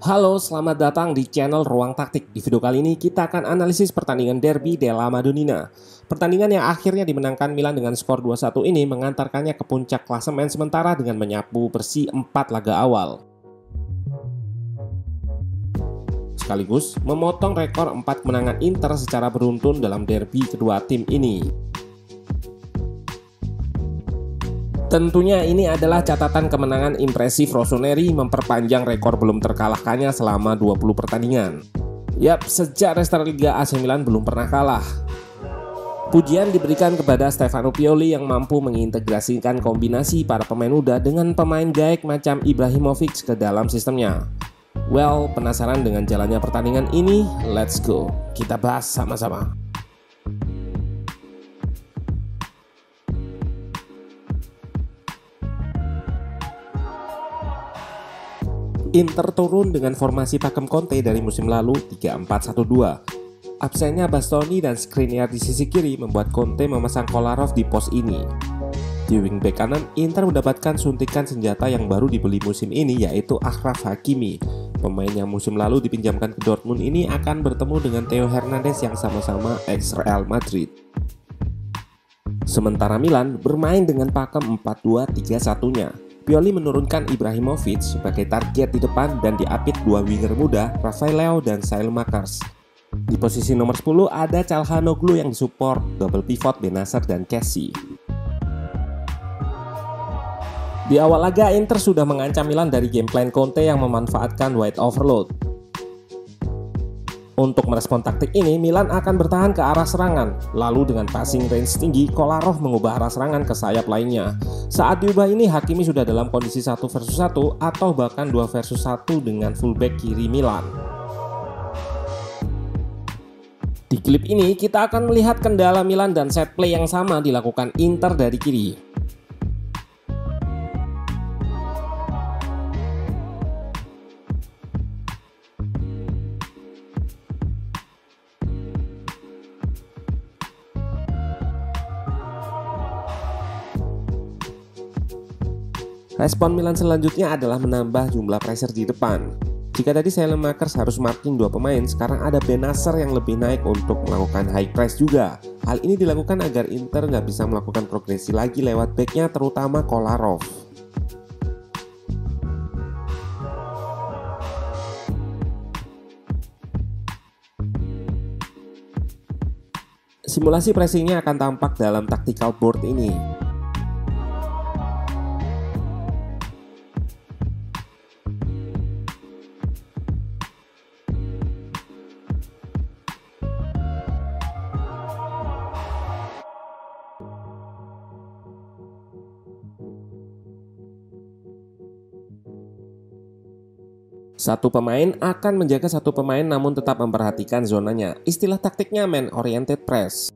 Halo, selamat datang di channel Ruang Taktik. Di video kali ini kita akan analisis pertandingan Derby della Madonnina. Pertandingan yang akhirnya dimenangkan Milan dengan skor 2-1 ini mengantarkannya ke puncak klasemen sementara dengan menyapu bersih 4 laga awal. Sekaligus memotong rekor 4 kemenangan Inter secara beruntun dalam derby kedua tim ini. Tentunya ini adalah catatan kemenangan impresif Rossoneri memperpanjang rekor belum terkalahkannya selama 20 pertandingan. Yap, sejak restart Liga AC Milan belum pernah kalah. Pujian diberikan kepada Stefano Pioli yang mampu mengintegrasikan kombinasi para pemain muda dengan pemain gaek macam Ibrahimovic ke dalam sistemnya. Well, penasaran dengan jalannya pertandingan ini? Let's go, kita bahas sama-sama. Inter turun dengan formasi pakem Conte dari musim lalu 3-4-1-2. Absennya Bastoni dan Skriniar di sisi kiri membuat Conte memasang Kolarov di pos ini. Di wingback kanan, Inter mendapatkan suntikan senjata yang baru dibeli musim ini yaitu Achraf Hakimi. Pemain yang musim lalu dipinjamkan ke Dortmund ini akan bertemu dengan Theo Hernandez yang sama-sama ex-Real Madrid. Sementara Milan bermain dengan pakem 4-2-3-1-nya. Pioli menurunkan Ibrahimovic sebagai target di depan dan diapit dua winger muda, Rafael Leao dan Saelemaekers. Di posisi nomor 10 ada Calhanoglu yang disupport double pivot Bennacer dan Kessie. Di awal laga Inter sudah mengancam Milan dari game plan Conte yang memanfaatkan wide overload. Untuk merespon taktik ini, Milan akan bertahan ke arah serangan. Lalu dengan passing range tinggi, Kolarov mengubah arah serangan ke sayap lainnya. Saat diubah ini, Hakimi sudah dalam kondisi 1 versus 1 atau bahkan 2 versus 1 dengan fullback kiri Milan. Di klip ini, kita akan melihat kendala Milan dan set play yang sama dilakukan Inter dari kiri. Respon Milan selanjutnya adalah menambah jumlah pressure di depan. Jika tadi Saelemaekers harus marking 2 pemain, sekarang ada Bennacer yang lebih naik untuk melakukan high press juga. Hal ini dilakukan agar Inter nggak bisa melakukan progresi lagi lewat backnya, terutama Kolarov. Simulasi pressingnya akan tampak dalam tactical board ini. Satu pemain akan menjaga satu pemain namun tetap memperhatikan zonanya. Istilah taktiknya man-oriented press.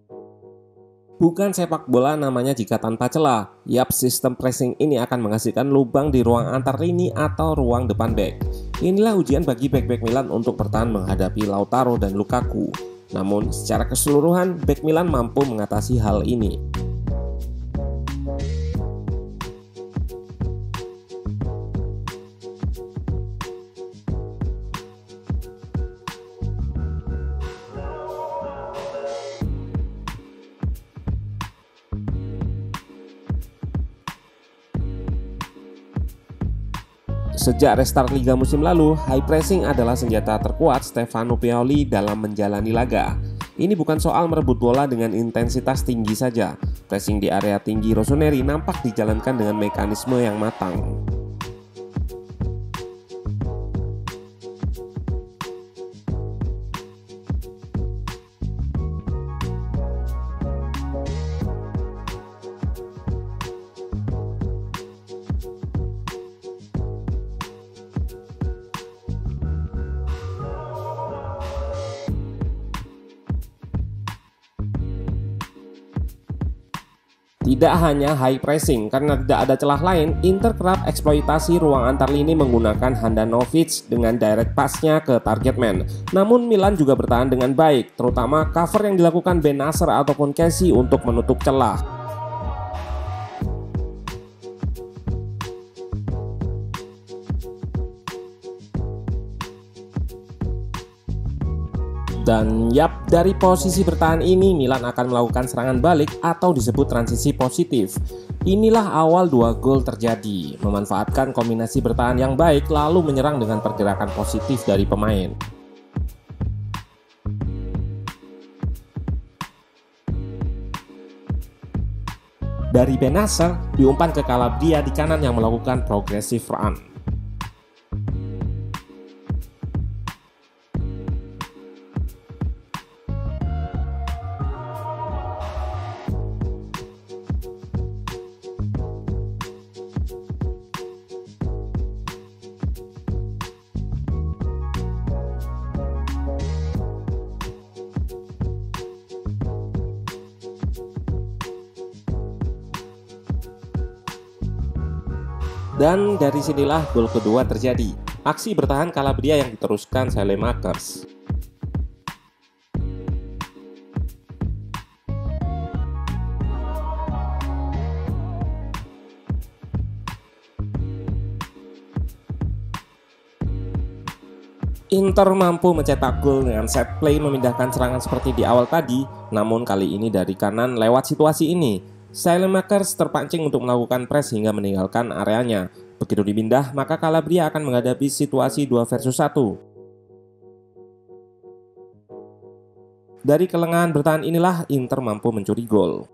Bukan sepak bola namanya jika tanpa celah. Yap, sistem pressing ini akan menghasilkan lubang di ruang antar lini atau ruang depan back. Inilah ujian bagi back-back Milan untuk bertahan menghadapi Lautaro dan Lukaku. Namun secara keseluruhan back Milan mampu mengatasi hal ini. Sejak restart Liga musim lalu, high pressing adalah senjata terkuat Stefano Pioli dalam menjalani laga. Ini bukan soal merebut bola dengan intensitas tinggi saja. Pressing di area tinggi Rossoneri nampak dijalankan dengan mekanisme yang matang. Tidak hanya high pressing, karena tidak ada celah lain, Inter kerap eksploitasi ruang antar lini menggunakan Handanovic dengan direct pass-nya ke target man. Namun Milan juga bertahan dengan baik, terutama cover yang dilakukan Bennacer ataupun Kessie untuk menutup celah. Dan yap, dari posisi bertahan ini Milan akan melakukan serangan balik atau disebut transisi positif. Inilah awal 2 gol terjadi, memanfaatkan kombinasi bertahan yang baik lalu menyerang dengan pergerakan positif dari pemain. Dari Benasser diumpan ke Calabria di kanan yang melakukan progressive run. Dan dari sinilah gol kedua terjadi. Aksi bertahan Calabria yang diteruskan Saelemaekers. Inter mampu mencetak gol dengan set play memindahkan serangan seperti di awal tadi, namun kali ini dari kanan lewat situasi ini. Saelemaekers terpancing untuk melakukan press hingga meninggalkan areanya. Begitu dipindah, maka Calabria akan menghadapi situasi 2 versus 1. Dari kelengahan bertahan inilah Inter mampu mencuri gol.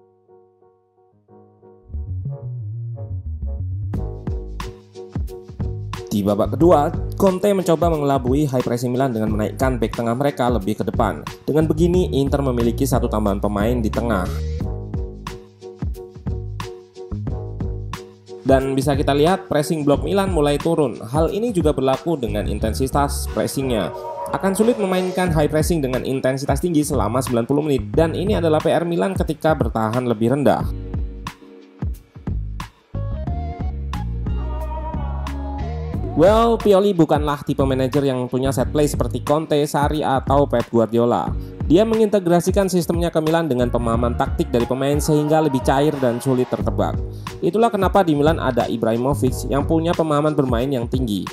Di babak kedua, Conte mencoba mengelabui high pressing Milan dengan menaikkan bek tengah mereka lebih ke depan. Dengan begini, Inter memiliki 1 tambahan pemain di tengah. Dan bisa kita lihat pressing blok Milan mulai turun. Hal ini juga berlaku dengan intensitas pressingnya. Akan sulit memainkan high pressing dengan intensitas tinggi selama 90 menit. Dan ini adalah PR Milan ketika bertahan lebih rendah. Well, Pioli bukanlah tipe manajer yang punya set play seperti Conte, Sarri, atau Pep Guardiola. Dia mengintegrasikan sistemnya ke Milan dengan pemahaman taktik dari pemain sehingga lebih cair dan sulit tertebak. Itulah kenapa di Milan ada Ibrahimovic yang punya pemahaman bermain yang tinggi.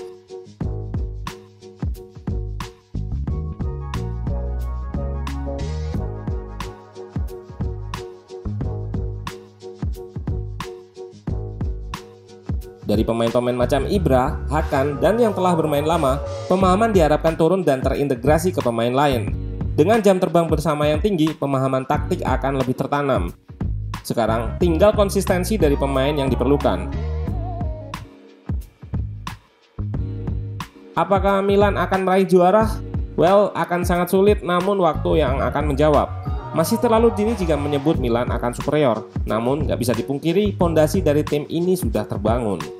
Dari pemain-pemain macam Ibra, Hakan, dan yang telah bermain lama, pemahaman diharapkan turun dan terintegrasi ke pemain lain. Dengan jam terbang bersama yang tinggi, pemahaman taktik akan lebih tertanam. Sekarang, tinggal konsistensi dari pemain yang diperlukan. Apakah Milan akan meraih juara? Well, akan sangat sulit, namun waktu yang akan menjawab. Masih terlalu dini jika menyebut Milan akan superior, namun nggak bisa dipungkiri pondasi dari tim ini sudah terbangun.